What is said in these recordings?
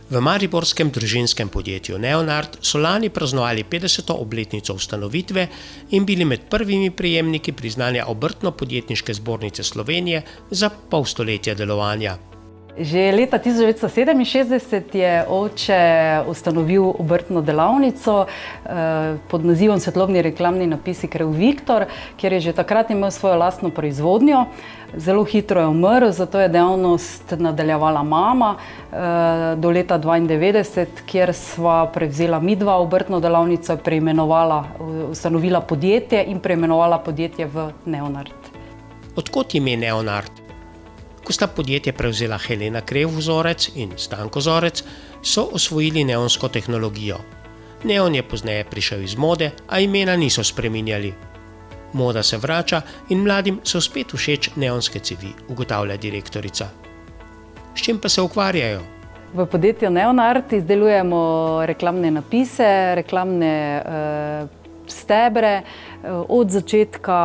V mariborskem družinskem podjetju Neonart so lani praznovali 50. obletnico ustanovitve in bili med prvimi prejemniki priznanja Obrtno-podjetniške zbornice Slovenije za pol stoletja delovanja. Že leta 1967 je oče ustanovil obrtno delavnico pod nazivom Svetlobni reklamni napisi Krev Viktor, kjer je že takrat imel svojo lastno proizvodnjo. Zelo hitro je umrl, zato je dejavnost nadaljevala mama do leta 1992, kjer sva prevzela midva obrtno delavnico, ustanovila podjetje in preimenovala podjetje v Neonart. Odkot ime Neonart? Ko sta podjetje prevzela Helena Krev Vzorec in Stanko Zorec, so osvojili neonsko tehnologijo. Neon je pozneje prišel iz mode, a imena niso spreminjali. Moda se vrača in mladim so spet všeč neonske cevi, ugotavlja direktorica. S čim pa se ukvarjajo? V podjetju Neonart izdelujemo reklamne napise, reklamne stebre, od začetka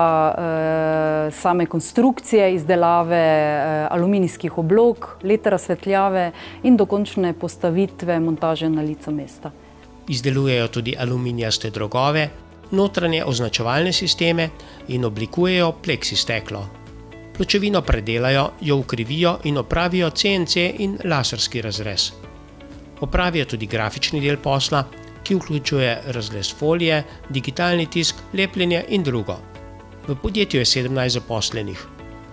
same konstrukcije, izdelave aluminijskih oblog, led razsvetljave in dokončne postavitve montaže na licu mesta. Izdelujejo tudi aluminijaste drogove, notranje označevalne sisteme in oblikujejo pleksi steklo. Pločevino predelajo, jo ukrivijo in opravijo CNC in laserski razrez. Opravijo tudi grafični del posla, ki vključuje razrez folije, digitalni tisk, lepljenje in drugo. V podjetju je 17 zaposlenih.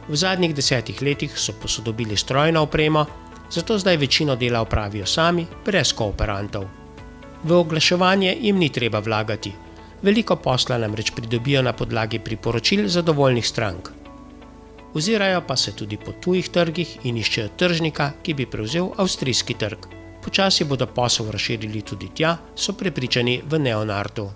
V zadnjih 10 letih so posodobili strojno opremo, zato zdaj večino dela opravijo sami, brez kooperantov. V oglaševanje jim ni treba vlagati. Veliko posla namreč pridobijo na podlagi priporočil zadovoljnih strank. Ozirajo pa se tudi po tujih trgih in iščejo tržnika, ki bi prevzel avstrijski trg. Počasi bodo posel razširili tudi tja, so prepričani v Neonartu.